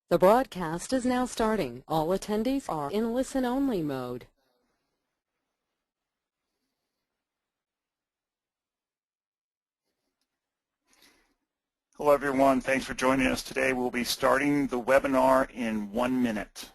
The broadcast is now starting. All attendees are in listen-only mode. Hello everyone, thanks for joining us today. We'll be starting the webinar in 1 minute.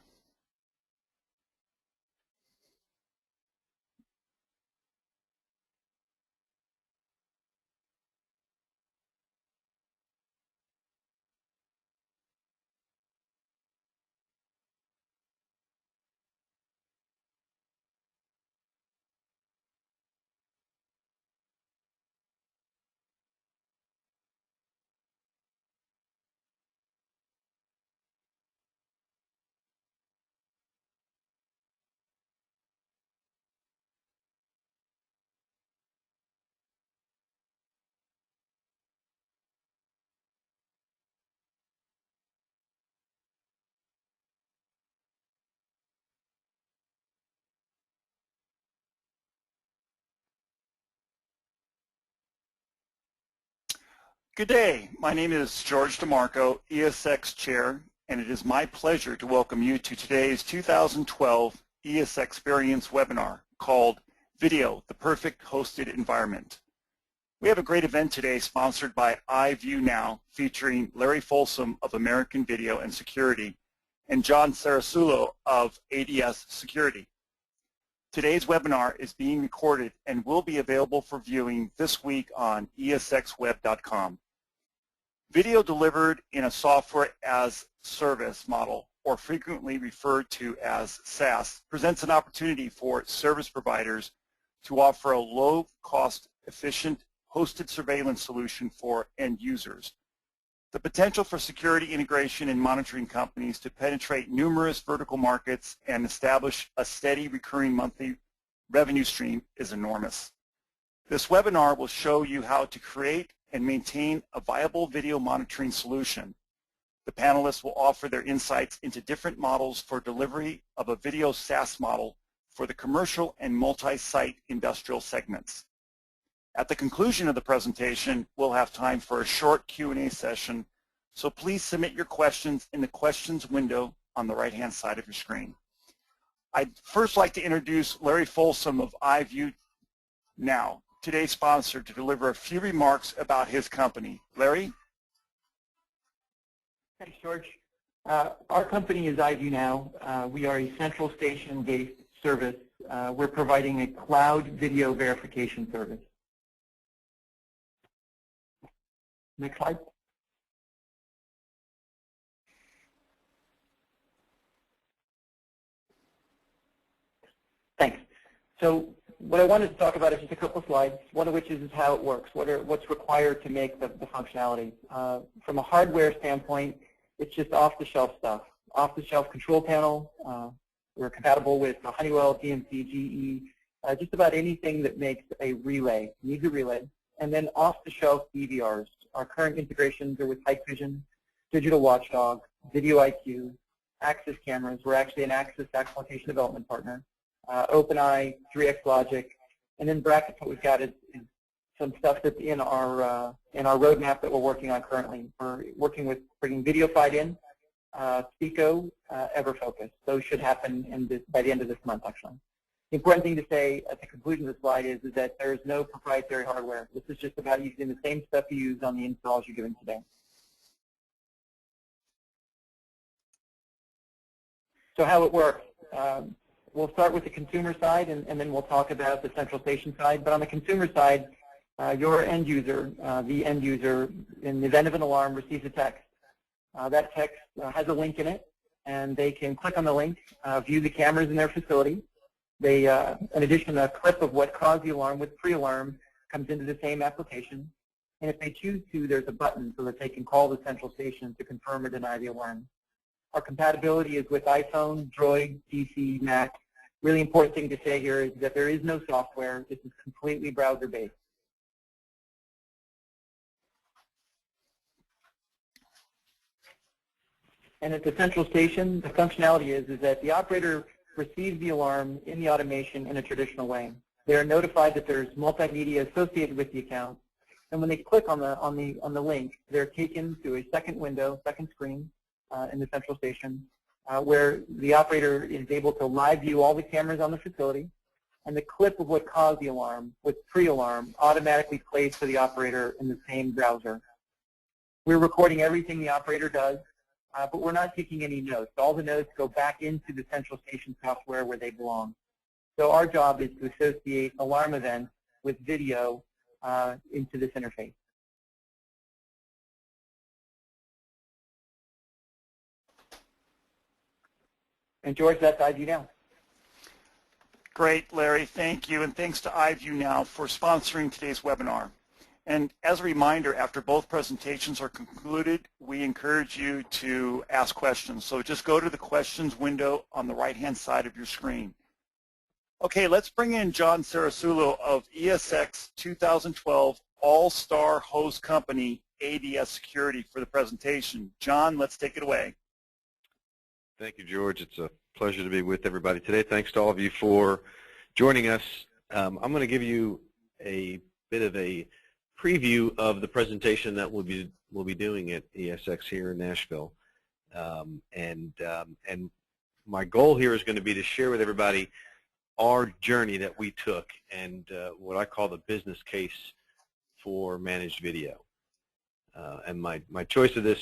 Good day, my name is George DeMarco, ESX Chair, and it is my pleasure to welcome you to today's 2012 ESXperience webinar called Video, the Perfect Hosted Environment. We have a great event today sponsored by iViewNow featuring Larry Folsom of American Video and Security and John Sarasulo of ADS Security. Today's webinar is being recorded and will be available for viewing this week on ESXweb.com. Video delivered in a software as service model, or frequently referred to as SaaS, presents an opportunity for service providers to offer a low-cost, efficient, hosted surveillance solution for end users. The potential for security integration and monitoring companies to penetrate numerous vertical markets and establish a steady recurring monthly revenue stream is enormous. This webinar will show you how to create and maintain a viable video monitoring solution. The panelists will offer their insights into different models for delivery of a video SaaS model for the commercial and multi-site industrial segments. At the conclusion of the presentation, we'll have time for a short Q&A session, so please submit your questions in the questions window on the right-hand side of your screen. I'd first like to introduce Larry Folsom of iViewNow, today's sponsor, to deliver a few remarks about his company. Larry? Thanks, George. Our company is iViewNow. We are a central station-based service. We're providing a cloud video verification service. Next slide. Thanks. So what I wanted to talk about is just a couple of slides, one of which is how it works, what's required to make the functionality. From a hardware standpoint, it's just off-the-shelf stuff. Off-the-shelf control panel. We're compatible with Honeywell, DMC, GE, just about anything that makes a relay, needs a relay. And then off-the-shelf DVRs. Our current integrations are with Hikvision, Digital Watchdog, Video IQ, Axis cameras. We're actually an Axis application development partner. OpenEye, 3X Logic, and then brackets. What we've got is some stuff that's in our roadmap that we're working on currently. We're working with bringing VideoFied in, Pico, EverFocus. Those should happen by the end of this month, actually. The important thing to say at the conclusion of the slide is that there is no proprietary hardware. This is just about using the same stuff you use on the installs you're doing today. So how it works. We'll start with the consumer side, and then we'll talk about the central station side. But on the consumer side, your end user, the end user, in the event of an alarm, receives a text. That text has a link in it, and they can click on the link, view the cameras in their facility. They, in addition, a clip of what caused the alarm with pre-alarm comes into the same application. And if they choose to, there's a button so that they can call the central station to confirm or deny the alarm. Our compatibility is with iPhone, Droid, PC, Mac. Really important thing to say here is that there is no software. This is completely browser-based. And at the central station, the functionality is that the operator receives the alarm in the automation in a traditional way. They are notified that there's multimedia associated with the account, and when they click on the link, they're taken to a second window, second screen, in the central station, where the operator is able to live view all the cameras on the facility, and the clip of what caused the alarm with pre-alarm automatically plays to the operator in the same browser. We're recording everything the operator does, but we're not taking any notes. All the notes go back into the central station software where they belong. So our job is to associate alarm events with video into this interface. And George, that's iView Now. Great, Larry. Thank you. And thanks to iView Now for sponsoring today's webinar. And as a reminder, after both presentations are concluded, we encourage you to ask questions. So just go to the questions window on the right-hand side of your screen. Okay, let's bring in John Sarasulo of ESX 2012 All-Star Host Company ADS Security for the presentation. John, let's take it away. Thank you, George. It's a pleasure to be with everybody today. Thanks to all of you for joining us. I'm going to give you a bit of a preview of the presentation that we'll be doing at ESX here in Nashville. And my goal here is going to be to share with everybody our journey that we took and what I call the business case for managed video. And my choice of this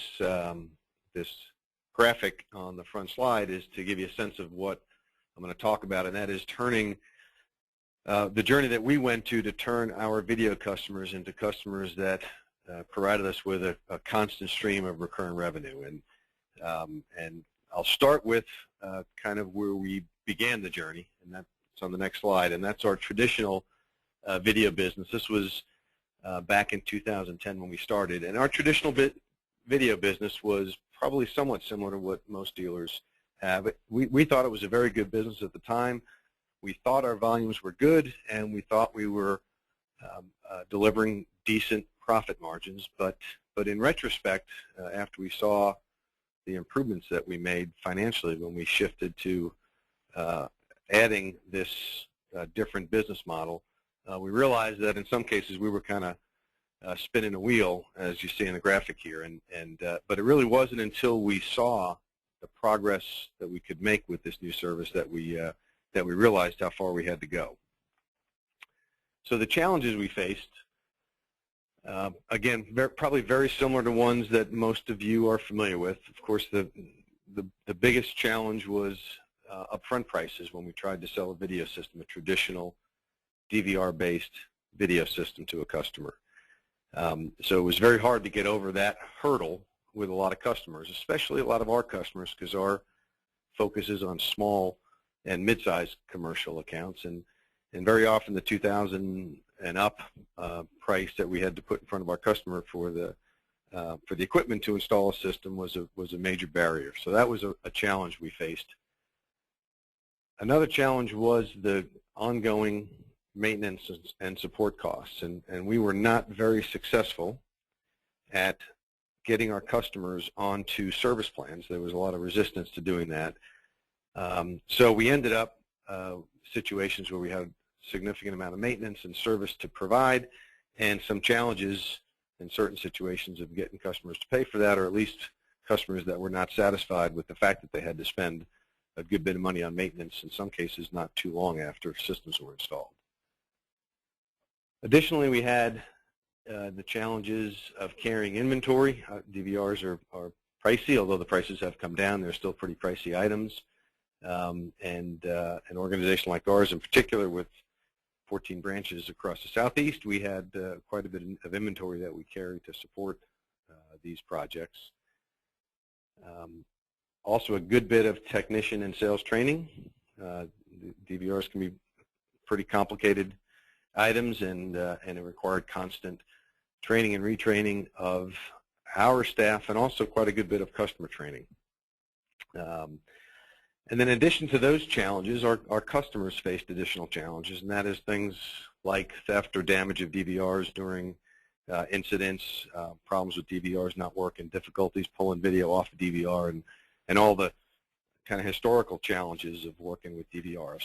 graphic on the front slide is to give you a sense of what I'm going to talk about, and that is turning the journey that we went to turn our video customers into customers that provided us with a constant stream of recurring revenue. And I'll start with kind of where we began the journey, and that's on the next slide, and that's our traditional video business. This was back in 2010 when we started, and our traditional video business was probably somewhat similar to what most dealers have. We thought it was a very good business at the time. We thought our volumes were good, and we thought we were delivering decent profit margins. But in retrospect, after we saw the improvements that we made financially when we shifted to adding this different business model, we realized that in some cases we were kind of spinning a wheel, as you see in the graphic here, but it really wasn't until we saw the progress that we could make with this new service that we realized how far we had to go. So the challenges we faced, again, probably very similar to ones that most of you are familiar with. Of course, the biggest challenge was upfront prices when we tried to sell a video system, a traditional DVR-based video system to a customer. So it was very hard to get over that hurdle with a lot of customers, especially a lot of our customers, because our focus is on small and mid-sized commercial accounts, and very often the 2,000 and up price that we had to put in front of our customer for the equipment to install a system was a major barrier. So that was a challenge we faced. Another challenge was the ongoing maintenance and support costs, and we were not very successful at getting our customers onto service plans. There was a lot of resistance to doing that. So we ended up situations where we had a significant amount of maintenance and service to provide, and some challenges in certain situations of getting customers to pay for that, or at least customers that were not satisfied with the fact that they had to spend a good bit of money on maintenance, in some cases not too long after systems were installed. Additionally, we had the challenges of carrying inventory. DVRs are pricey, although the prices have come down. They're still pretty pricey items. And an organization like ours in particular, with 14 branches across the Southeast, we had quite a bit of inventory that we carried to support these projects. Also a good bit of technician and sales training. DVRs can be pretty complicated items, and it required constant training and retraining of our staff, and also quite a good bit of customer training. And then in addition to those challenges, our customers faced additional challenges, and that is things like theft or damage of DVRs during incidents, problems with DVRs not working, difficulties pulling video off the DVR, and all the kind of historical challenges of working with DVR.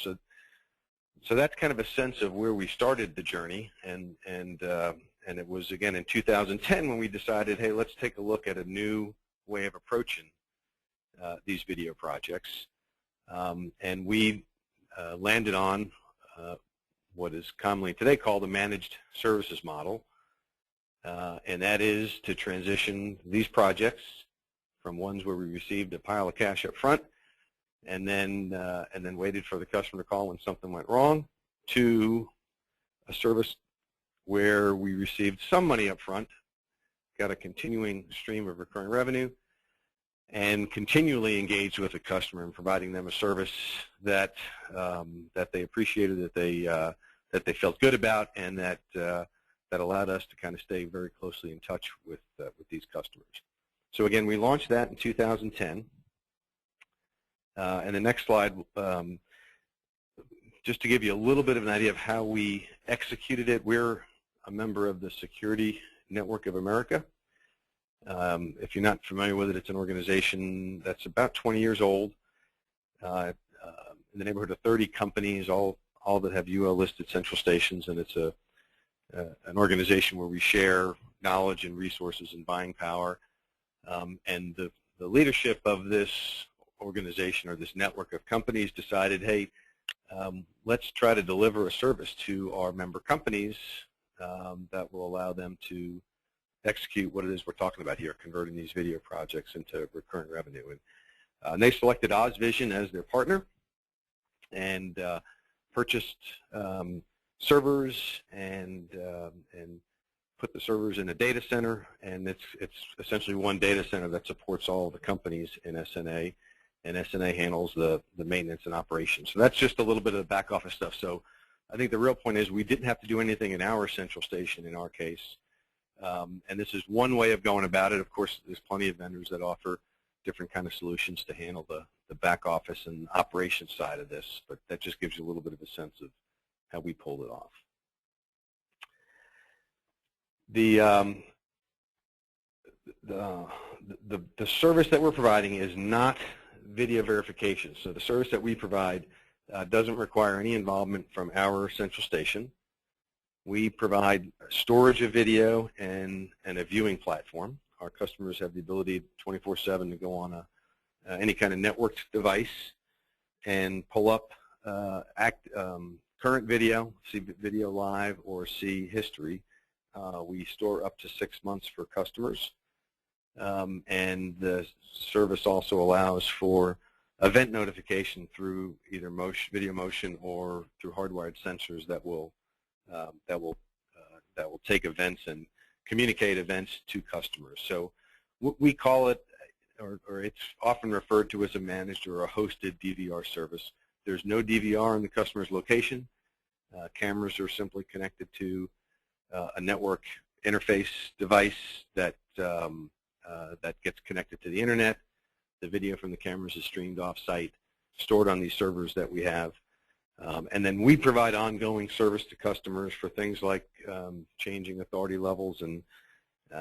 So that's kind of a sense of where we started the journey, and it was, again, in 2010 when we decided, hey, let's take a look at a new way of approaching video projects. And we landed on what is commonly today called a managed services model, and that is to transition these projects from ones where we received a pile of cash up front and then waited for the customer to call when something went wrong, to a service where we received some money up front, got a continuing stream of recurring revenue, and continually engaged with the customer in providing them a service that that they appreciated, that they felt good about, and that allowed us to kind of stay very closely in touch with these customers. So again, we launched that in 2010. And the next slide, just to give you a little bit of an idea of how we executed it. We're a member of the Security Network of America. If you're not familiar with it, it's an organization that's about 20 years old, in the neighborhood of 30 companies, all that have UL-listed central stations, and it's an organization where we share knowledge and resources and buying power. And the leadership of this organization, or this network of companies, decided, hey, let's try to deliver a service to our member companies that will allow them to execute what it is we're talking about here, converting these video projects into recurring revenue. And they selected OzVision as their partner, and purchased servers and put the servers in a data center, and it's essentially one data center that supports all the companies in SNA, and SNA handles the maintenance and operations. So that's just a little bit of the back office stuff. So I think the real point is we didn't have to do anything in our central station in our case. And this is one way of going about it. Of course, there's plenty of vendors that offer different kind of solutions to handle the back office and operations side of this, but that just gives you a little bit of a sense of how we pulled it off. The service that we're providing is not video verification. So the service that we provide doesn't require any involvement from our central station. We provide storage of video and a viewing platform. Our customers have the ability 24/7 to go on any kind of networked device and pull up current video, see video live, or see history. We store up to 6 months for customers. And the service also allows for event notification through either video motion or through hardwired sensors that will take events and communicate events to customers. So we call it, or it's often referred to as a managed or a hosted DVR service. There's no DVR in the customer's location. Cameras are simply connected to a network interface device that gets connected to the internet. The video from the cameras is streamed off-site, stored on these servers that we have. And then we provide ongoing service to customers for things like changing authority levels and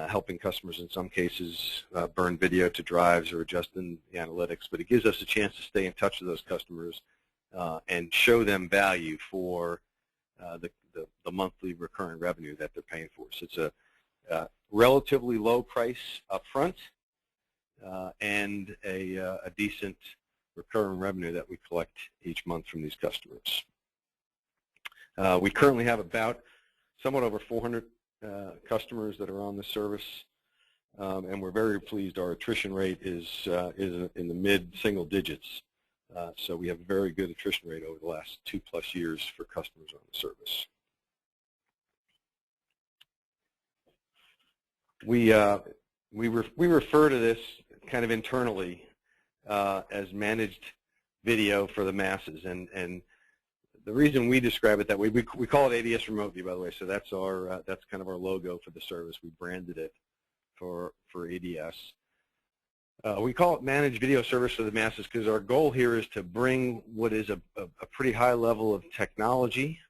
helping customers in some cases burn video to drives or adjusting the analytics. But it gives us a chance to stay in touch with those customers and show them value for the monthly recurring revenue that they're paying for. So it's a relatively low price up front and a decent recurring revenue that we collect each month from these customers. We currently have about somewhat over 400 customers that are on the service, and we're very pleased. Our attrition rate is in the mid-single digits, so we have a very good attrition rate over the last 2+ years for customers on the service. We refer to this kind of internally as managed video for the masses, and the reason we describe it that way, we call it ADS Remote View, by the way. So that's kind of our logo for the service. We branded it for ADS. We call it managed video service for the masses because our goal here is to bring what is a pretty high level of technology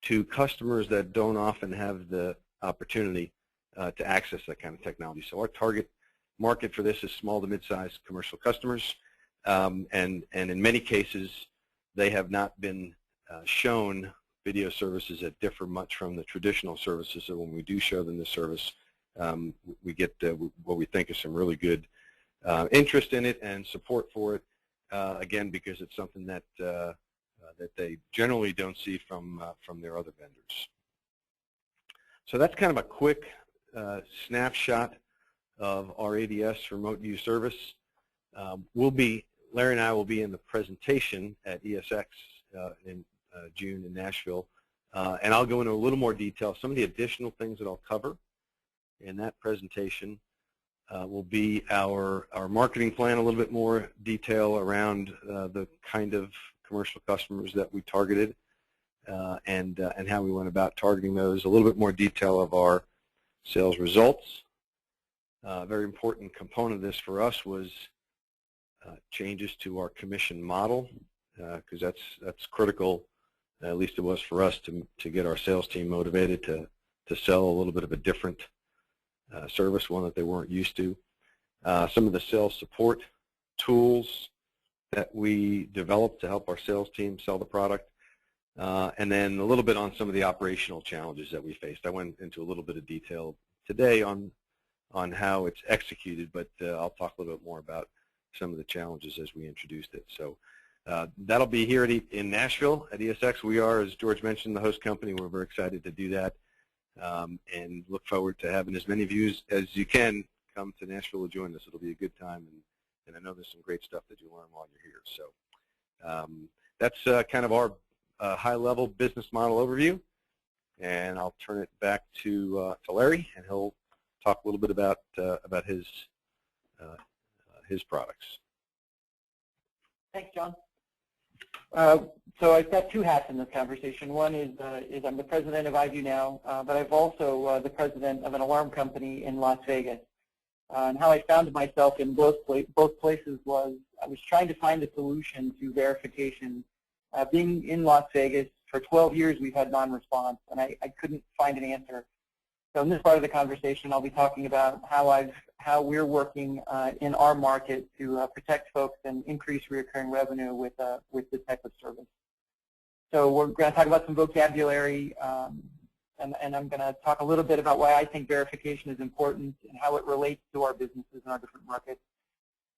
to customers that don't often have the opportunity to access that kind of technology. So our target market for this is small to mid-sized commercial customers, and in many cases they have not been shown video services that differ much from the traditional services. So when we do show them the service, we get what we think is some really good interest in it and support for it, again, because it's something that that they generally don't see from their other vendors. So that's kind of a quick snapshot of our ADS remote view service. Larry and I will be in the presentation at ESX in June in Nashville, and I'll go into a little more detail. Some of the additional things that I'll cover in that presentation will be our marketing plan, a little bit more detail around the kind of commercial customers that we targeted, and how we went about targeting those. A little bit more detail of our sales results. A very important component of this for us was changes to our commission model, because that's critical, at least it was for us, to get our sales team motivated to sell a little bit of a different service, one that they weren't used to. Some of the sales support tools that we developed to help our sales team sell the product, and then a little bit on some of the operational challenges that we faced. I went into a little bit of detail today on how it's executed, but I'll talk a little bit more about some of the challenges as we introduced it. So that'll be here in Nashville at ESX. We are, as George mentioned, the host company. We're very excited to do that, and look forward to having as many of you as you can come to Nashville to join us. It'll be a good time, and I know there's some great stuff that you'll learn while you're here. So that's kind of our high-level business model overview, and I'll turn it back to Larry, and he'll talk a little bit about his products. Thanks, John. So I've got two hats in this conversation. One is I'm the president of iView now, but I'm also the president of an alarm company in Las Vegas. And how I found myself in both places was I was trying to find a solution to verification. Being in Las Vegas, for 12 years we've had non-response, and I couldn't find an answer. So in this part of the conversation, I'll be talking about how we're working in our market to protect folks and increase recurring revenue with this type of service. So we're going to talk about some vocabulary, and I'm going to talk a little bit about why I think verification is important and how it relates to our businesses in our different markets.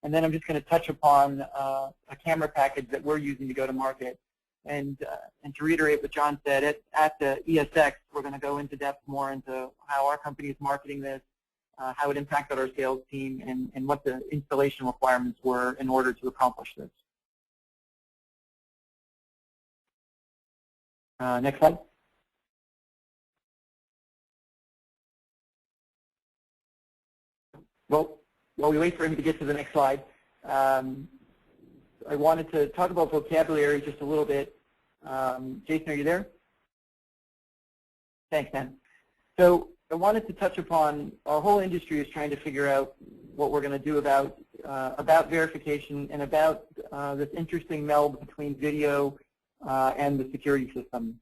And then I'm just going to touch upon a camera package that we're using to go to market. And to reiterate what John said, at the ESX, we're going to go into depth more into how our company is marketing this, how it impacted our sales team, and what the installation requirements were in order to accomplish this. Next slide. Well, while we wait for him to get to the next slide, I wanted to talk about vocabulary just a little bit. Jason, are you there? Thanks, Dan. So I wanted to touch upon our whole industry is trying to figure out what we're going to do about verification and about this interesting meld between video and the security system.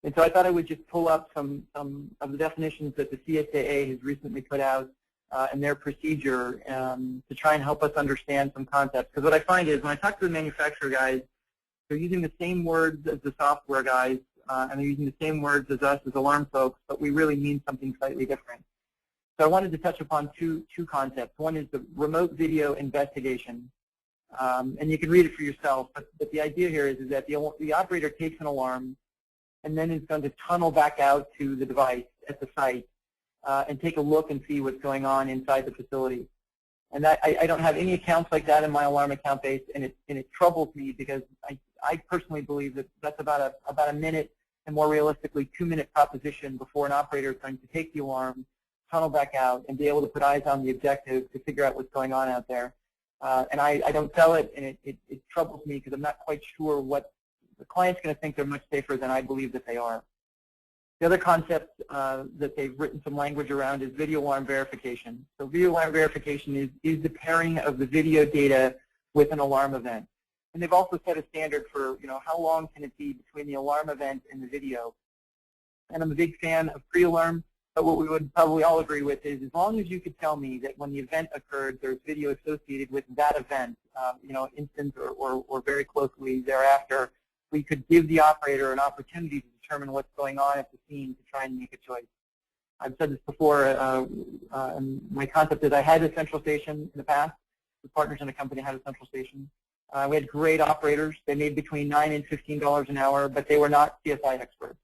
And so I thought I would just pull up some of the definitions that the CSAA has recently put out and their procedure to try and help us understand some concepts. Because what I find is when I talk to the manufacturer guys, they're using the same words as the software guys, and they're using the same words as us as alarm folks, but we really mean something slightly different. So I wanted to touch upon two concepts. One is the remote video investigation, and you can read it for yourself, but the idea here is that the operator takes an alarm and then is going to tunnel back out to the device at the site and take a look and see what's going on inside the facility. And I don't have any accounts like that in my alarm account base, and it troubles me because I personally believe that that's about a minute, and more realistically 2-minute proposition before an operator is going to take the alarm, tunnel back out, and be able to put eyes on the objective to figure out what's going on out there. And I don't sell it, and it troubles me because I'm not quite sure what the client's going to think they're much safer than I believe that they are. The other concept that they've written some language around is video alarm verification. So video alarm verification is the pairing of the video data with an alarm event. And they've also set a standard for, how long can it be between the alarm event and the video. And I'm a big fan of pre-alarm, but what we would probably all agree with is as long as you could tell me that when the event occurred, there's video associated with that event, instant or very closely thereafter, we could give the operator an opportunity to determine what's going on at the scene to try and make a choice. I've said this before, and my concept is I had a central station in the past, the partners in the company had a central station. We had great operators. They made between $9 and $15 an hour, but they were not CSI experts.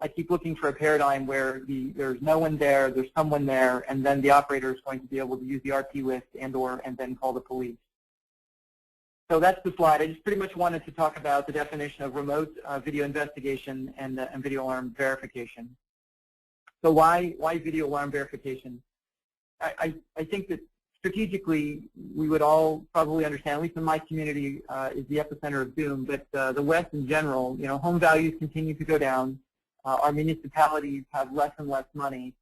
I keep looking for a paradigm where there's no one there, there's someone there, and then the operator is going to be able to use the RP list and then call the police. So that's the slide. I just pretty much wanted to talk about the definition of remote video investigation and video alarm verification. So why video alarm verification? I think that strategically we would all probably understand, at least in my community, is the epicenter of doom, but the West in general, home values continue to go down. Our municipalities have less and less money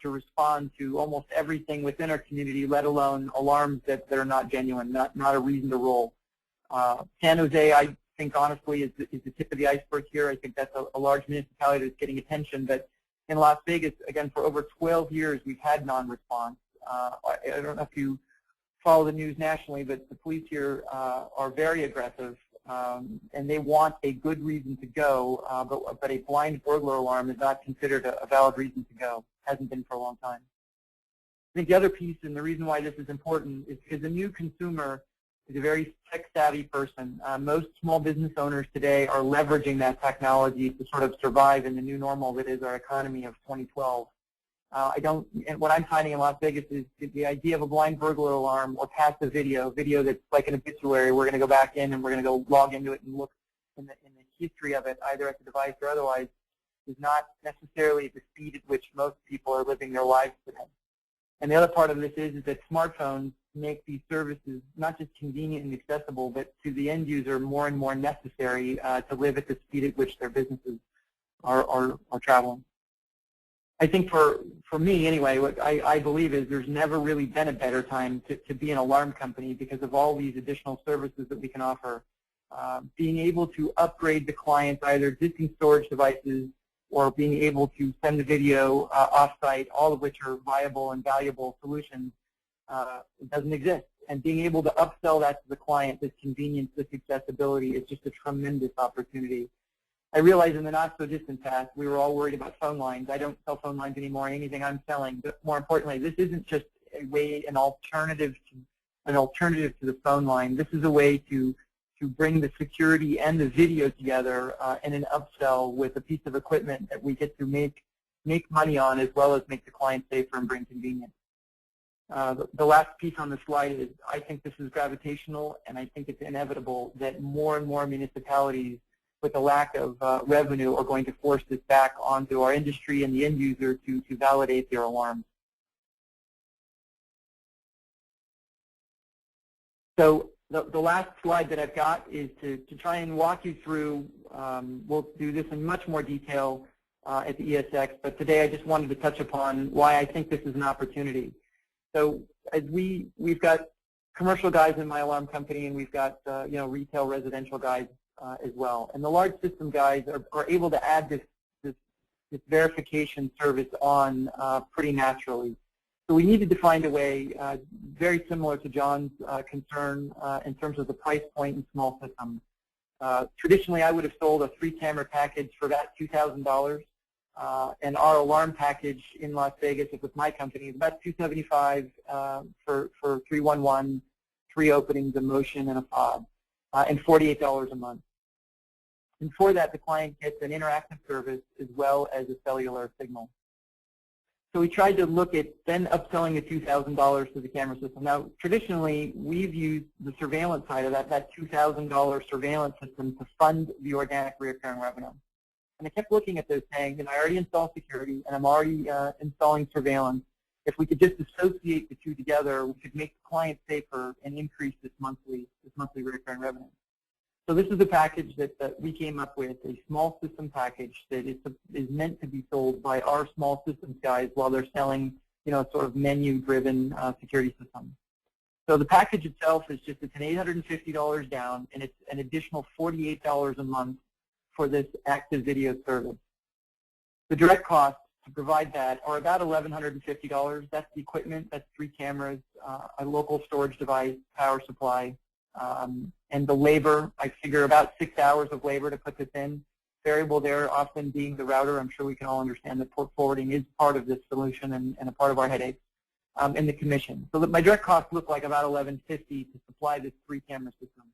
to respond to almost everything within our community, let alone alarms that are not genuine, not a reason to roll. San Jose, I think honestly, is the tip of the iceberg here. I think that's a large municipality that's getting attention. But in Las Vegas, again, for over 12 years, we've had non-response. I don't know if you follow the news nationally, but the police here are very aggressive. And they want a good reason to go, but a blind burglar alarm is not considered a valid reason to go. Hasn't been for a long time. I think the other piece, and the reason why this is important, is because the new consumer is a very tech-savvy person. Most small business owners today are leveraging that technology to sort of survive in the new normal that is our economy of 2012. And what I'm finding in Las Vegas is the idea of a blind burglar alarm or passive video that's like an obituary. We're going to go back in and we're going to go log into it and look in the history of it, either at the device or otherwise, is not necessarily at the speed at which most people are living their lives today. And the other part of this is that smartphones make these services not just convenient and accessible, but to the end user more and more necessary to live at the speed at which their businesses are traveling. I think for me, anyway, what I believe is there's never really been a better time to be an alarm company because of all these additional services that we can offer. Being able to upgrade the clients, either existing storage devices or being able to send the video off-site, all of which are viable and valuable solutions, doesn't exist. And being able to upsell that to the client, this convenience, this accessibility, is just a tremendous opportunity. I realize in the not-so-distant past, we were all worried about phone lines. I don't sell phone lines anymore. Anything I'm selling, but more importantly, this isn't just an alternative to the phone line. This is a way to bring the security and the video together in an upsell with a piece of equipment that we get to make money on, as well as make the client safer and bring convenience. The last piece on the slide is I think this is gravitational, and I think it's inevitable that more and more municipalities with a lack of revenue are going to force this back onto our industry and the end user to validate their alarms. So the last slide that I've got is to try and walk you through, we'll do this in much more detail at the ESX, but today I just wanted to touch upon why I think this is an opportunity. So as we've got commercial guys in my alarm company, and we've got retail residential guys as well. And the large system guys are able to add this verification service on pretty naturally. So we needed to find a way, very similar to John's concern in terms of the price point in small systems. Traditionally, I would have sold a 3-camera package for about $2,000, and our alarm package in Las Vegas, with my company, is about $275 for 311, 3 openings, a motion, and a fob, and $48 a month. And for that, the client gets an interactive service as well as a cellular signal. So we tried to look at then upselling the $2,000 to the camera system. Now, traditionally, we've used the surveillance side of that $2,000 surveillance system to fund the organic recurring revenue. And I kept looking at those saying, I already installed security, and I'm already installing surveillance. If we could just associate the two together, we could make the client safer and increase this monthly recurring revenue. So this is a package that we came up with, a small system package that is meant to be sold by our small systems guys while they're selling, sort of menu-driven security system. So the package itself is it's an $850 down, and it's an additional $48 a month for this active video service. The direct costs to provide that are about $1,150. That's the equipment. That's 3 cameras, a local storage device, power supply. And the labor, I figure about 6 hours of labor to put this in. Variable there often being the router. I'm sure we can all understand that port forwarding is part of this solution and a part of our headache. and the commission. So that my direct costs look like about $11.50 to supply this 3-camera system.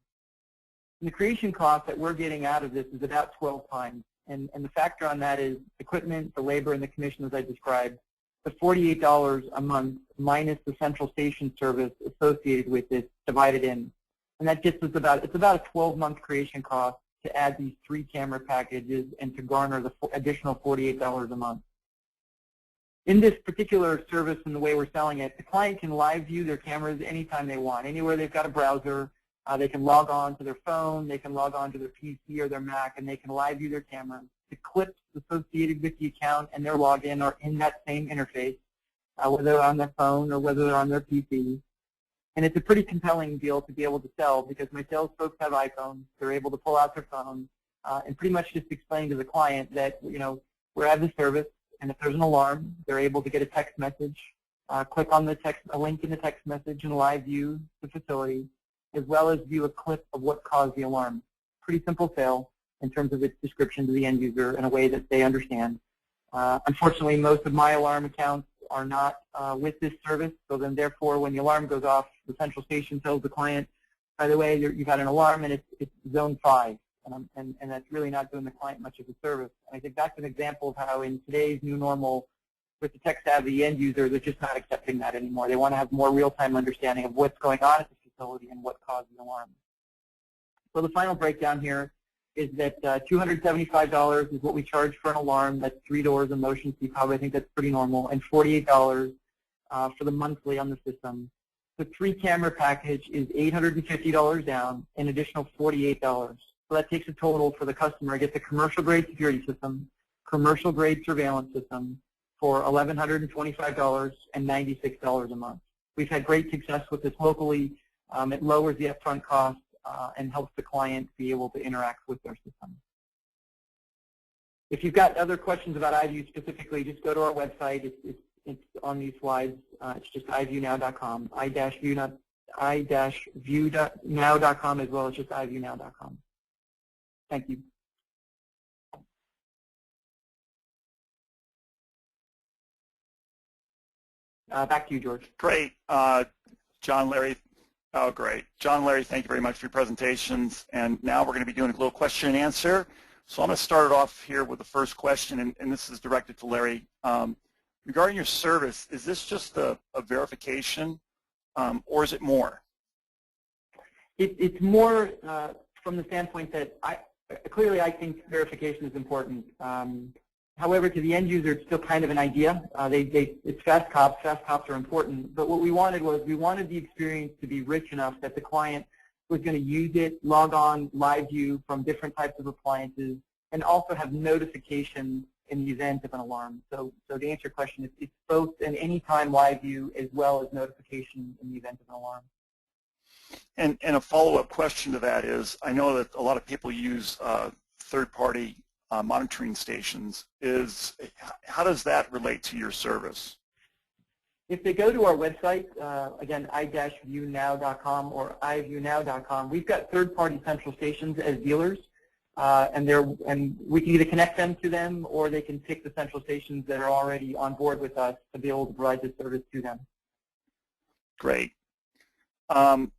And the creation cost that we're getting out of this is about 12 times. And the factor on that is equipment, the labor, and the commission as I described. The $48 a month minus the central station service associated with it divided in. And that gets us about a 12-month creation cost to add these 3-camera packages and to garner the additional $48 a month. In this particular service and the way we're selling it, the client can live view their cameras anytime they want. Anywhere they've got a browser, they can log on to their phone, they can log on to their PC or their Mac, and they can live view their cameras. The clips associated with the account and their login are in that same interface, whether they're on their phone or whether they're on their PC. And it's a pretty compelling deal to be able to sell because my sales folks have iPhones. They're able to pull out their phone and pretty much just explain to the client that, you know, we're at the service, and if there's an alarm, they're able to get a text message, click on a link in the text message and live view the facility, as well as view a clip of what caused the alarm. Pretty simple sale in terms of its description to the end user in a way that they understand. Unfortunately, most of my alarm accounts are not with this service, so then therefore when the alarm goes off, the central station tells the client, by the way, you've had an alarm and it's zone 5, and that's really not doing the client much of a service. And I think that's an example of how in today's new normal, with the tech-savvy end user, they're just not accepting that anymore. They want to have more real-time understanding of what's going on at the facility and what caused the alarm. So the final breakdown here is that $275 is what we charge for an alarm. That's 3 doors and motion CPOB. I think that's pretty normal. And $48 for the monthly on the system. The 3-camera package is $850 down, an additional $48. So that takes a total for the customer. Gets a commercial-grade security system, commercial-grade surveillance system for $1,125 and $96 a month. We've had great success with this locally. It lowers the upfront cost and helps the client be able to interact with their system. If you've got other questions about iView specifically, just go to our website. It's on these slides. It's just iviewnow.com, i-viewnow.com, as well as just iviewnow.com. Thank you. Back to you, George. Great. John, Larry. Oh, great. John, Larry, thank you very much for your presentations. And now we're going to be doing a little question and answer. So I'm going to start it off here with the first question, and this is directed to Larry. Regarding your service, is this just a verification, or is it more? It's more from the standpoint that clearly I think verification is important. However, to the end user, it's still kind of an idea. It's fast cops. Fast cops are important. But what we wanted was we wanted the experience to be rich enough that the client was going to use it, log on, live view from different types of appliances, and also have notification in the event of an alarm. So to answer your question, it's both an anytime live view as well as notification in the event of an alarm. And a follow-up question to that is, I know that a lot of people use third-party monitoring stations. How does that relate to your service? If they go to our website, again, i-viewnow.com or iviewnow.com, we've got third-party central stations as dealers, and we can either connect them to them or they can pick the central stations that are already on board with us to be able to provide this service to them. Great.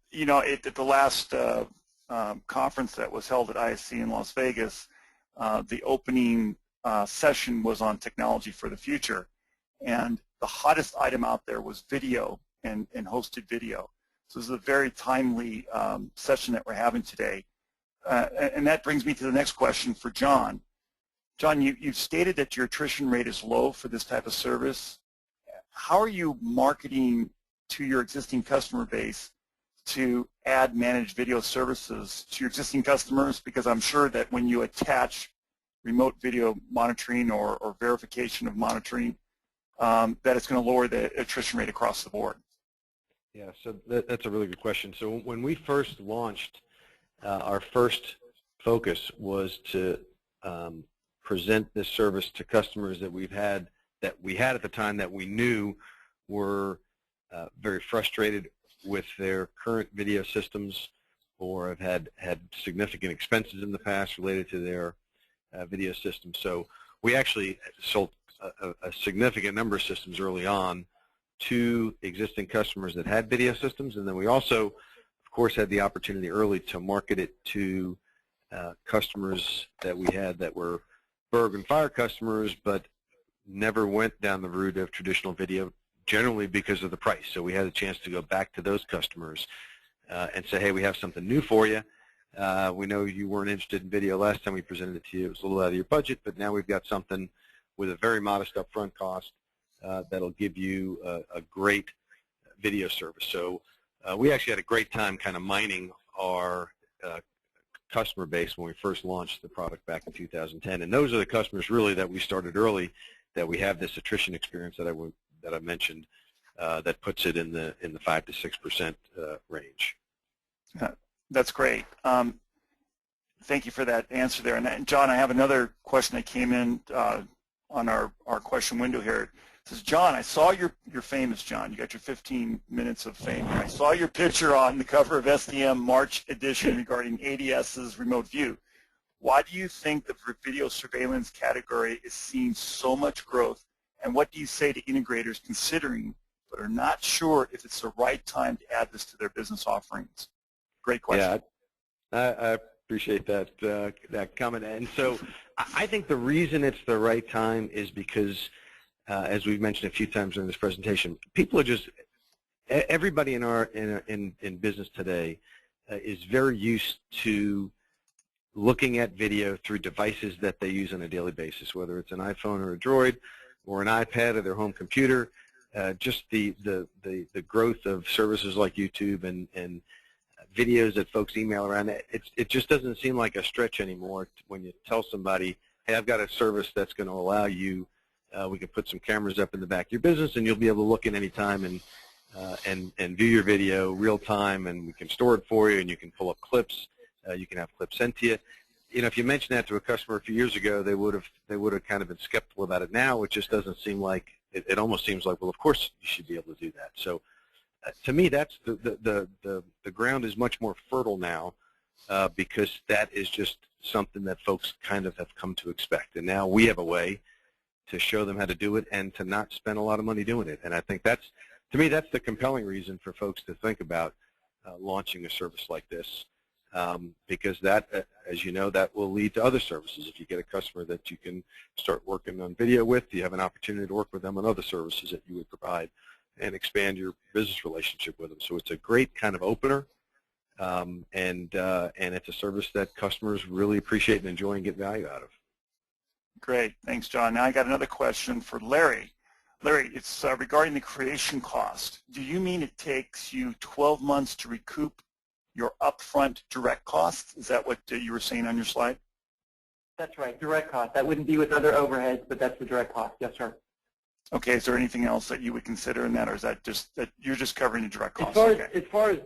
You know, at the last conference that was held at ISC in Las Vegas, the opening session was on technology for the future, and the hottest item out there was video and hosted video. So this is a very timely session that we're having today. And that brings me to the next question for John. John, you've stated that your attrition rate is low for this type of service. How are you marketing to your existing customer base to add managed video services to your existing customers? Because I'm sure that when you attach remote video monitoring or verification of monitoring, that it's going to lower the attrition rate across the board. Yeah, so that's a really good question. So when we first launched, our first focus was to present this service to customers that we had at the time that we knew were very frustrated with their current video systems or have had significant expenses in the past related to their video systems. So we actually sold a significant number of systems early on to existing customers that had video systems, and then we also, of course, had the opportunity early to market it to customers that we had that were Berg and Fire customers, but never went down the route of traditional video, generally because of the price. So we had a chance to go back to those customers and say, hey, we have something new for you. We know you weren't interested in video last time we presented it to you. It was a little out of your budget, but now we've got something with a very modest upfront cost that'll give you a great video service. So we actually had a great time kind of mining our customer base when we first launched the product back in 2010, and those are the customers really that we started early, that we have this attrition experience that I mentioned that puts it in the 5 to 6% range. That's great. Thank you for that answer there. And John, I have another question that came in on our question window here. It says, John, I saw you're famous, John. You got your 15 minutes of fame here. I saw your picture on the cover of SDM March edition regarding ADS's remote view. Why do you think the video surveillance category is seeing so much growth, and what do you say to integrators considering but are not sure if it's the right time to add this to their business offerings? Great question. Yeah, I appreciate that comment. And so I think the reason it's the right time is because, as we've mentioned a few times during this presentation, people are just, everybody in business today is very used to looking at video through devices that they use on a daily basis, whether it's an iPhone or a Droid or an iPad or their home computer. Just the growth of services like YouTube and videos that folks email around, it just doesn't seem like a stretch anymore when you tell somebody, hey, I've got a service that's going to allow you, we can put some cameras up in the back of your business and you'll be able to look in any time and view your video real time, and we can store it for you, and you can pull up clips. You can have clips sent to you. You know, if you mentioned that to a customer a few years ago, they would have kind of been skeptical about it. Now it just doesn't seem like, it almost seems like, well, of course you should be able to do that. So to me, that's the ground is much more fertile now because that is just something that folks kind of have come to expect. And now we have a way to show them how to do it and to not spend a lot of money doing it. And I think that's, to me, that's the compelling reason for folks to think about launching a service like this. Because that, as you know, that will lead to other services. If you get a customer that you can start working on video with, you have an opportunity to work with them on other services that you would provide and expand your business relationship with them. So it's a great kind of opener, and it's a service that customers really appreciate and enjoy and get value out of. Great. Thanks, John. Now I got another question for Larry. Larry, it's regarding the creation cost. Do you mean it takes you 12 months to recoup your upfront direct costs? Is that what you were saying on your slide? That's right, direct cost. That wouldn't be with other overheads, but that's the direct cost. Yes, sir. Okay. Is there anything else that you would consider in that, or is that just that you're just covering the direct costs? As far as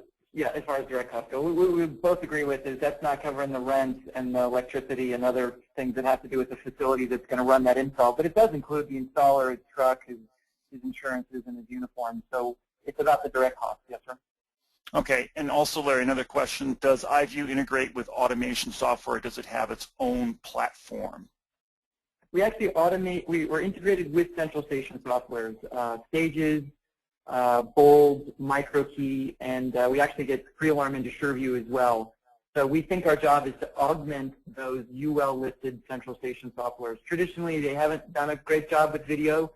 direct costs go, we both agree with is that's not covering the rent and the electricity and other things that have to do with the facility that's going to run that install. But it does include the installer, his truck, his insurances, and his uniform. So it's about the direct cost. Yes, sir. Okay, and also, Larry, another question. Does iView integrate with automation software, or does it have its own platform? We actually automate, we're integrated with central station softwares, Stages, Bold, MicroKey, and we actually get pre-alarm into SureView as well. So we think our job is to augment those UL-listed central station softwares. Traditionally, they haven't done a great job with video.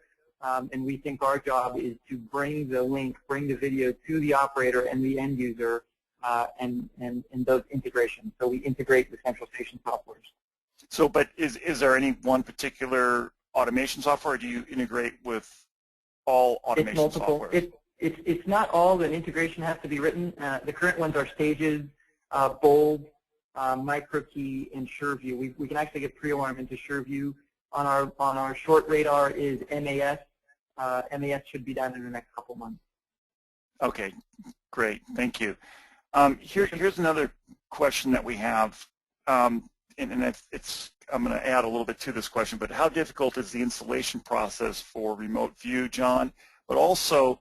And we think our job is to bring the link, bring the video to the operator and the end user and those integrations. So we integrate the central station softwares. So, but is there any one particular automation software, or do you integrate with all automation software? It's not all. The integration has to be written. The current ones are Stages, Bold, MicroKey, and SureView. We can actually get pre-alarm into SureView. On our short radar is MAS. MAS should be done in the next couple months. Okay, great. Thank you. Here's another question that we have, and I'm going to add a little bit to this question, but how difficult is the installation process for remote view, John? But also,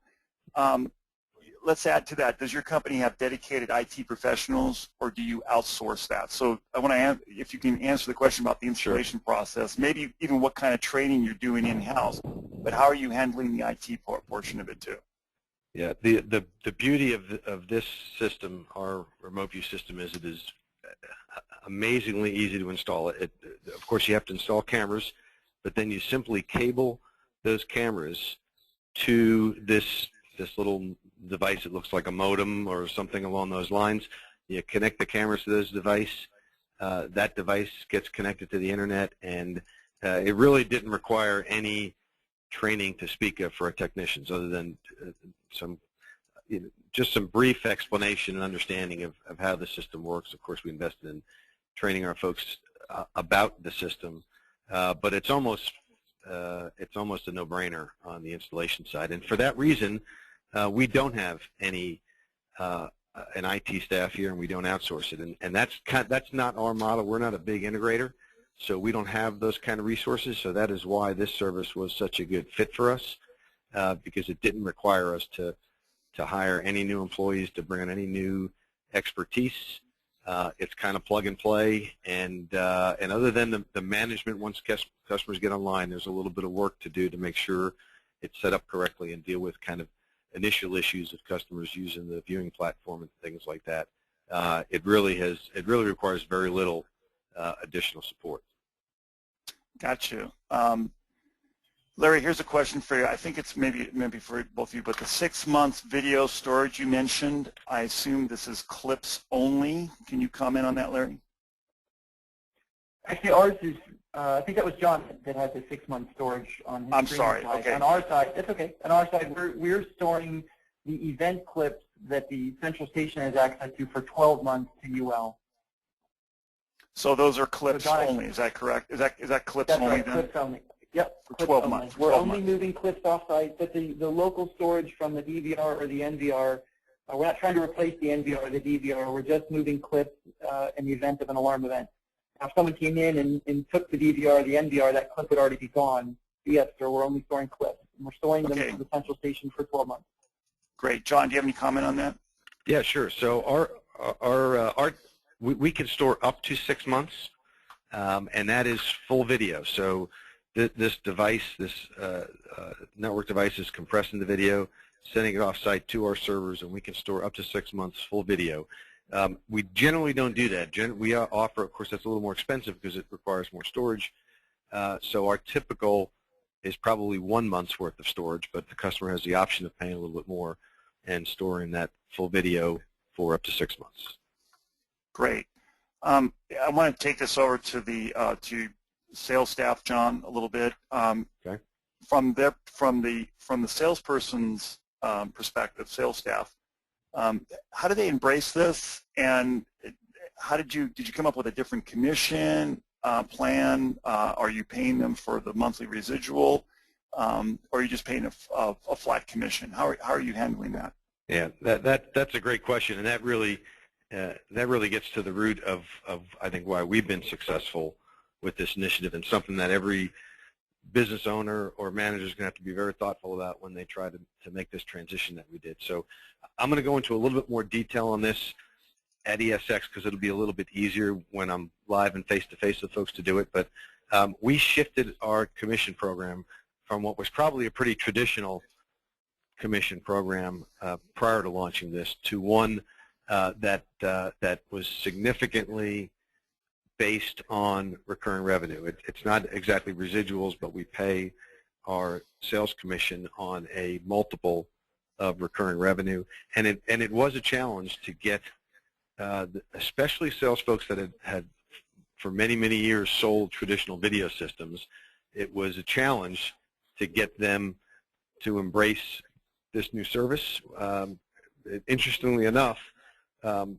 let's add to that. Does your company have dedicated IT professionals, or do you outsource that? So I want to, if you can answer the question about the installation process, maybe even what kind of training you're doing in-house, but how are you handling the IT portion of it too? Yeah, the beauty of this system, our remote view system, is it is amazingly easy to install. Of course, you have to install cameras, but then you simply cable those cameras to this little device. It looks like a modem or something along those lines. You connect the cameras to this device. That device gets connected to the internet, and it really didn't require any training to speak of for our technicians, other than just some brief explanation and understanding of how the system works. Of course, we invested in training our folks about the system, but it's almost a no-brainer on the installation side. And for that reason, we don't have any an IT staff here, and we don't outsource it. And that's not our model. We're not a big integrator, so we don't have those kind of resources. So that is why this service was such a good fit for us, because it didn't require us to hire any new employees, to bring in any new expertise. It's kind of plug and play, and other than the management, once customers get online, there's a little bit of work to do to make sure it's set up correctly and deal with kind of initial issues of customers using the viewing platform and things like that. It really requires very little additional support. Got you. Larry, here's a question for you. I think it's maybe for both of you, but the 6 months video storage you mentioned, I assume this is clips only. Can you comment on that, Larry? Actually, ours is, I think that was John that had the 6 month storage on his I'm screen sorry, side. okay. On our side, that's okay. On our side, we're storing the event clips that the central station has access to for 12 months to UL. So those are clips So John, only, is that correct? Is that clips that's only right, then? clips only. Yep, For clips 12 only. months. We're 12 only months. moving clips off-site, but the local storage from the DVR or the NVR, we're not trying to replace the NVR or the DVR. We're just moving clips in the event of an alarm event. Now, if someone came in and took the DVR or the NVR, that clip would already be gone. Yes, sir, we're only storing clips. We're storing them to the central station for 12 months. Great. John, do you have any comment on that? Yeah, sure. So we can store up to 6 months, and that is full video. So this device, this network device, is compressing the video, sending it off-site to our servers, and we can store up to 6 months full video. We generally don't do that. We offer, of course, that's a little more expensive because it requires more storage. So our typical is probably 1 month's worth of storage, but the customer has the option of paying a little bit more and storing that full video for up to 6 months. Great. I want to take this over to the sales staff, John, a little bit. Okay. From the salesperson's perspective, sales staff, how do they embrace this, and how did you come up with a different commission plan? Are you paying them for the monthly residual, or are you just paying a flat commission? How are you handling that? Yeah, that's a great question, and that really gets to the root of I think why we've been successful with this initiative, and something that every business owner or manager is going to have to be very thoughtful about when they try to make this transition that we did. So I'm going to go into a little bit more detail on this at ESX because it'll be a little bit easier when I'm live and face-to-face with folks to do it. But we shifted our commission program from what was probably a pretty traditional commission program prior to launching this to one that was significantly based on recurring revenue. It's not exactly residuals, but we pay our sales commission on a multiple of recurring revenue, and it was a challenge to get, especially sales folks that had for many years sold traditional video systems. It was a challenge to get them to embrace this new service. Interestingly enough,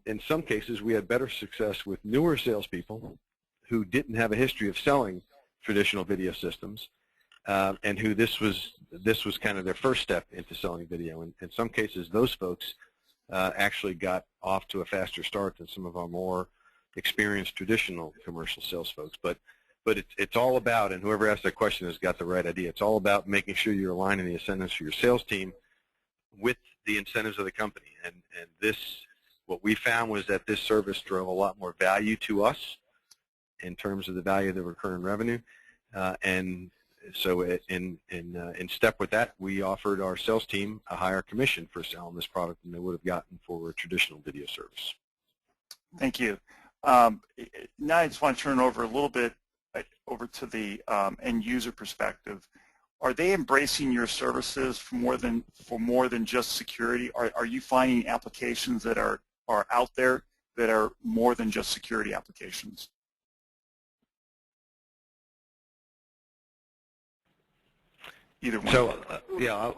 in some cases, we had better success with newer salespeople who didn't have a history of selling traditional video systems, and who this was kind of their first step into selling video. And in some cases, those folks actually got off to a faster start than some of our more experienced traditional commercial sales folks. But it's all about, and whoever asked that question has got the right idea. It's all about making sure you're aligning the incentives for your sales team with the incentives of the company. And this, what we found was that this service drove a lot more value to us in terms of the value of the recurring revenue. And so in step with that, we offered our sales team a higher commission for selling this product than they would have gotten for a traditional video service. Thank you. Now I just want to turn over a little bit over to the end user perspective. Are they embracing your services for more than just security? Are you finding applications that are out there that are more than just security applications? Either one. So yeah,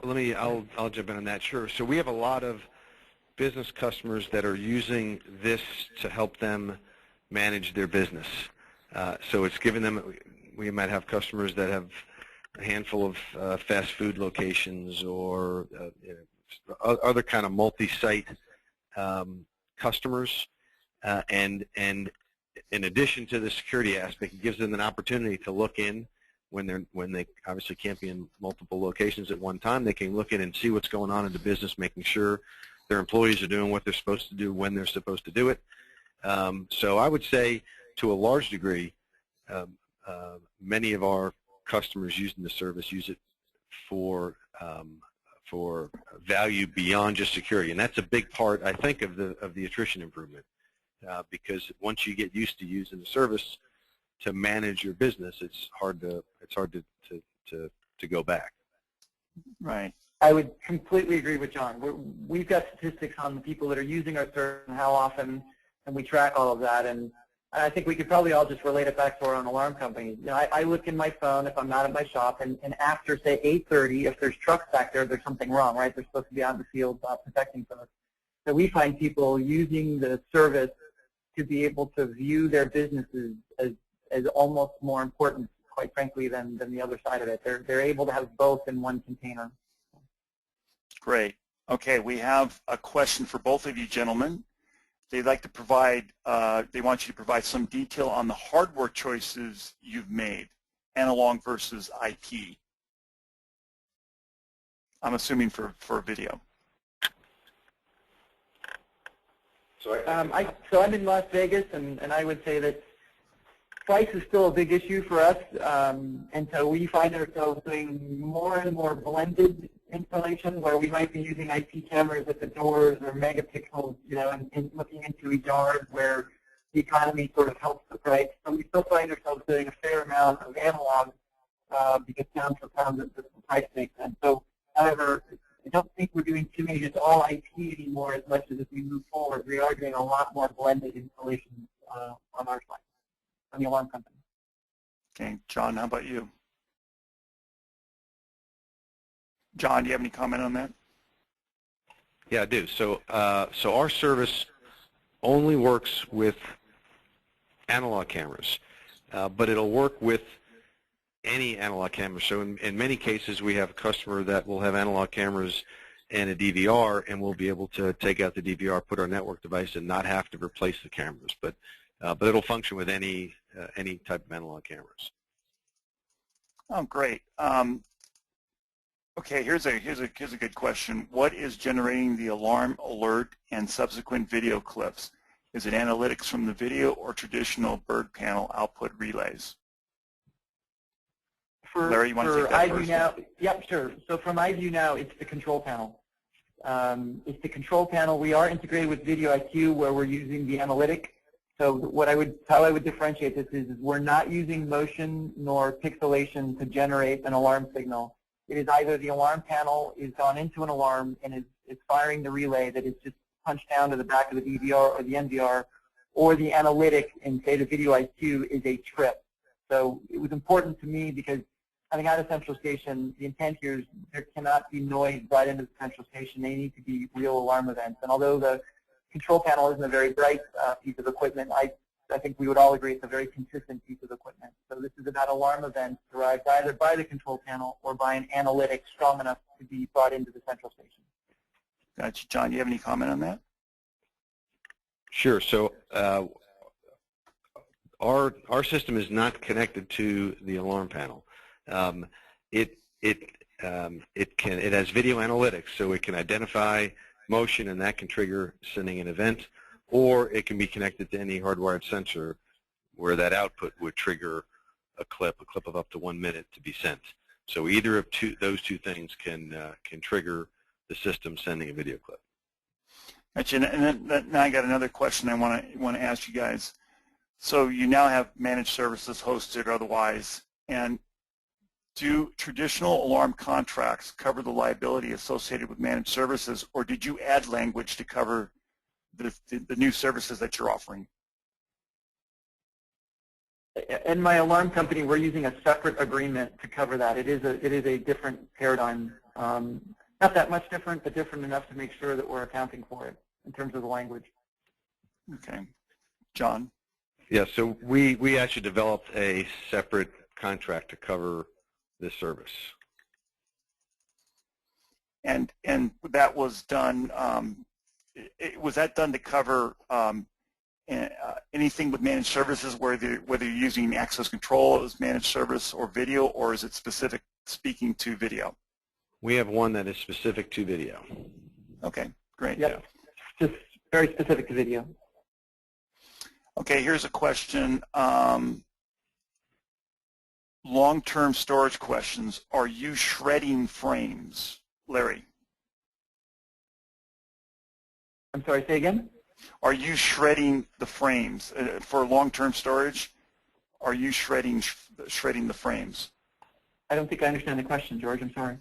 I'll jump in on that. Sure. So we have a lot of business customers that are using this to help them manage their business. So it's given them. We might have customers that have a handful of fast food locations or other kind of multi-site customers, and in addition to the security aspect, it gives them an opportunity to look in when they obviously can't be in multiple locations at one time. They can look in and see what's going on in the business, making sure their employees are doing what they're supposed to do when they're supposed to do it. So I would say, to a large degree, many of our customers using the service use it for value beyond just security, and that's a big part, I think, of the attrition improvement. Because once you get used to using the service to manage your business, it's hard to go back. Right. I would completely agree with John. We've got statistics on the people that are using our service and how often, and we track all of that. And I think we could probably all just relate it back to our own alarm company. You know, I look in my phone if I'm not at my shop, and after, say, 8:30, if there's trucks back there, there's something wrong, right? They're supposed to be out in the field protecting from us. So we find people using the service to be able to view their businesses as almost more important, quite frankly, than the other side of it. They're able to have both in one container. Great. Okay, we have a question for both of you gentlemen. They'd like to provide, they want you to provide some detail on the hardware choices you've made, analog versus IP. I'm assuming for video. So I'm in Las Vegas, and I would say that price is still a big issue for us, and so we find ourselves doing more and more blended installations where we might be using IP cameras at the doors or megapixels, you know, and looking into yards where the economy sort of helps the price. So we still find ourselves doing a fair amount of analog because pound for pound the price makes sense. So, however, I don't think we're doing too many just all IP anymore as much as we move forward. We are doing a lot more blended installations on our side, on the alarm company. Okay, John, how about you? John, do you have any comment on that? Yeah, I do. So our service only works with analog cameras, but it'll work with any analog camera. So in many cases, we have a customer that will have analog cameras and a DVR, and we'll be able to take out the DVR, put our network device, and not have to replace the cameras. But it'll function with any type of analog cameras. Oh, great. Okay, here's a good question. What is generating the alarm alert and subsequent video clips? Is it analytics from the video or traditional bird panel output relays? Larry, you want to take that first? Now, yep, sure. So from iView now, it's the control panel. It's the control panel. We are integrated with Video IQ where we're using the analytic. So how I would differentiate this is we're not using motion nor pixelation to generate an alarm signal. It is either the alarm panel is gone into an alarm and is firing the relay that is just punched down to the back of the DVR or the NVR, or the analytic in, say, the Video IQ is a trip. So it was important to me because having had a central station, the intent here is there cannot be noise brought into the central station. They need to be real alarm events. And although the control panel isn't a very bright piece of equipment, I think we would all agree it's a very consistent piece of equipment. So this is about alarm events derived either by the control panel or by an analytic strong enough to be brought into the central station. Gotcha. John, do you have any comment on that? Sure. So our system is not connected to the alarm panel. It it has video analytics, so it can identify motion, and that can trigger sending an event, or it can be connected to any hardwired sensor where that output would trigger a clip of up to 1 minute to be sent. So either of those two things can trigger the system sending a video clip. Gotcha. And then now I got another question I want to ask you guys. So you now have managed services hosted or otherwise, and do traditional alarm contracts cover the liability associated with managed services, or did you add language to cover the new services that you're offering? In my alarm company, we're using a separate agreement to cover that. It is a different paradigm. Not that much different, but different enough to make sure that we're accounting for it in terms of the language. Okay. John? Yeah, so we actually developed a separate contract to cover this service. And that was done, was that done to cover anything with managed services, whether you're using access control as managed service or video, or is it specific speaking to video? We have one that is specific to video. Okay, great. Yep, just very specific to video. Okay, here's a question. Long-term storage questions. Are you shredding frames? Larry? I'm sorry, say again? Are you shredding the frames for long-term storage? Are you shredding the frames? I don't think I understand the question, George. I'm sorry.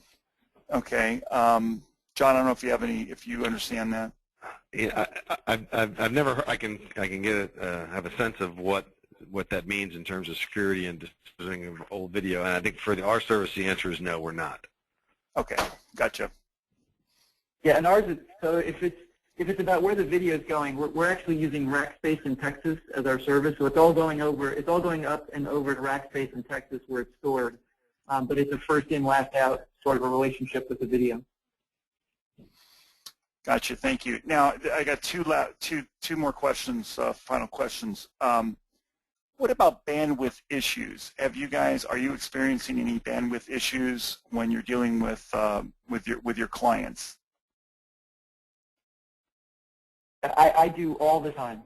Okay, John. I don't know if you have if you understand that. Yeah, I've never heard, I can get have a sense of what that means in terms of security and disposing of old video, and I think for our service the answer is no, we're not. Okay, gotcha. Yeah, and ours is, so if it's about where the video is going, we're actually using Rackspace in Texas as our service, so it's all going up and over to Rackspace in Texas where it's stored, but it's a first in, last out sort of a relationship with the video. Gotcha. Thank you. Now I got two more questions, final questions. What about bandwidth issues? Are you experiencing any bandwidth issues when you're dealing with your clients? I do all the time.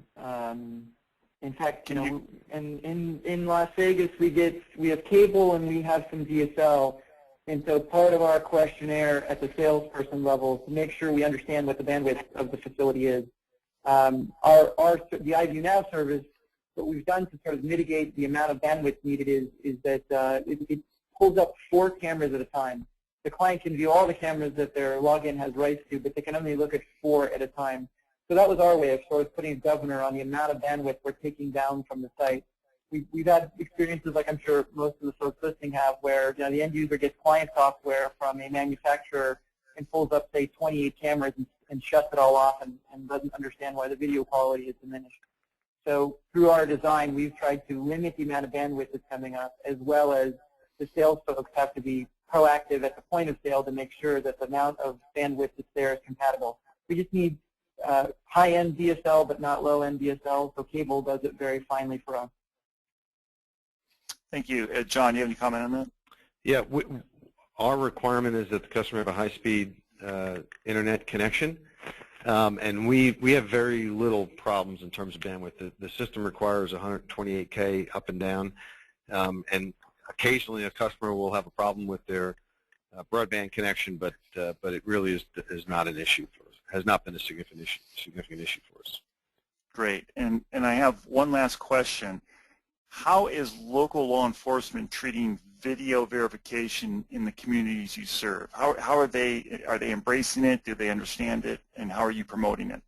In fact, in Las Vegas we have cable and we have some DSL, and so part of our questionnaire at the salesperson level is to make sure we understand what the bandwidth of the facility is. The iView Now service, what we've done to sort of mitigate the amount of bandwidth needed is that it pulls up 4 cameras at a time. The client can view all the cameras that their login has rights to, but they can only look at 4 at a time. So that was our way of sort of putting a governor on the amount of bandwidth we're taking down from the site. We've had experiences, like I'm sure most of the folks listening have, where the end user gets client software from a manufacturer and pulls up, say, 28 cameras and shuts it all off and doesn't understand why the video quality is diminished. So through our design, we've tried to limit the amount of bandwidth that's coming up, as well as the sales folks have to be proactive at the point of sale to make sure that the amount of bandwidth that's there is compatible. We just need high-end DSL, but not low-end DSL, so cable does it very finely for us. Thank you. John, do you have any comment on that? Yeah, our requirement is that the customer have a high-speed internet connection, and we have very little problems in terms of bandwidth. The system requires 128K up and down, and occasionally a customer will have a problem with their broadband connection, but it really is not an issue for us. Has not been a significant issue for us. Great. And I have one last question. How is local law enforcement treating video verification in the communities you serve? How are they embracing it? Do they understand it? And how are you promoting it?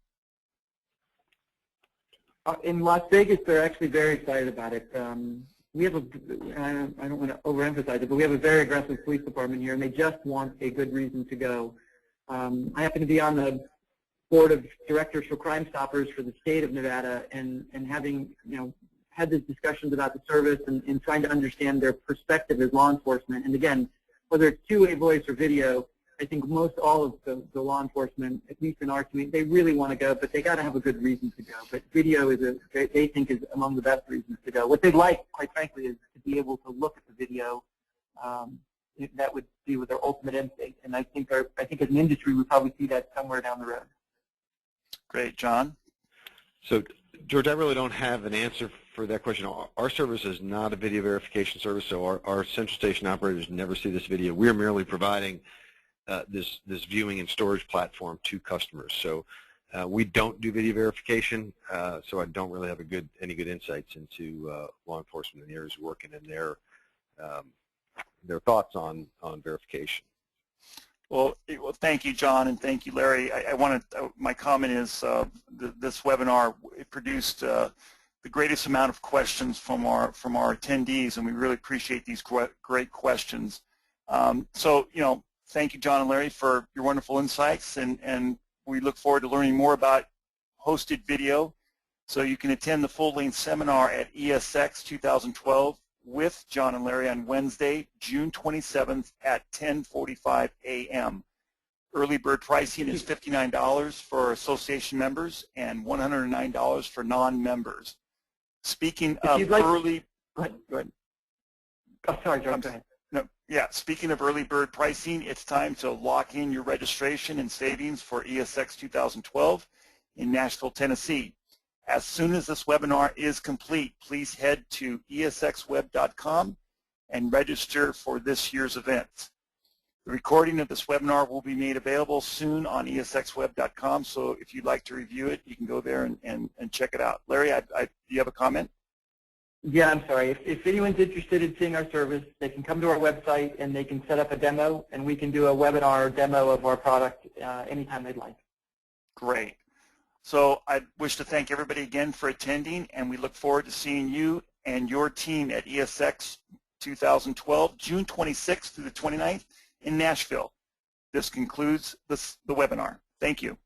In Las Vegas, they're actually very excited about it. We have I don't want to overemphasize it, but we have a very aggressive police department here, and they just want a good reason to go. I happen to be on the board of directors for Crime Stoppers for the state of Nevada, and having had these discussions about the service and trying to understand their perspective as law enforcement. And again, whether it's two-way voice or video, I think most all of the law enforcement, at least in our community, they really want to go, but they got to have a good reason to go. But video they think is among the best reasons to go. What they'd like, quite frankly, is to be able to look at the video that would be with their ultimate end state. And I think as an industry, we probably see that somewhere down the road. Great, John. So, George, I really don't have an answer for that question. Our service is not a video verification service, so our central station operators never see this video. We're merely providing this viewing and storage platform to customers. So we don't do video verification, so I don't really have any good insights into law enforcement and the areas working in their thoughts on verification. Well, thank you, John, and thank you, Larry. My comment is this webinar produced the greatest amount of questions from our attendees, and we really appreciate these great questions. So, thank you, John and Larry, for your wonderful insights, and we look forward to learning more about hosted video. So you can attend the full-length seminar at ESX 2012 with John and Larry on Wednesday, June 27th at 10:45 a.m. Early bird pricing is $59 for association members and $109 for non-members. Speaking of early... Go ahead. Oh, sorry, John, go ahead. No, yeah, speaking of early bird pricing, it's time to lock in your registration and savings for ESX 2012 in Nashville, Tennessee. As soon as this webinar is complete, please head to ESXweb.com and register for this year's event. The recording of this webinar will be made available soon on ESXweb.com, so if you'd like to review it, you can go there and check it out. Larry, do you have a comment? Yeah, I'm sorry. If anyone's interested in seeing our service, they can come to our website and they can set up a demo, and we can do a webinar demo of our product anytime they'd like. Great. So I wish to thank everybody again for attending, and we look forward to seeing you and your team at ESX 2012, June 26th through the 29th in Nashville. This concludes the webinar. Thank you.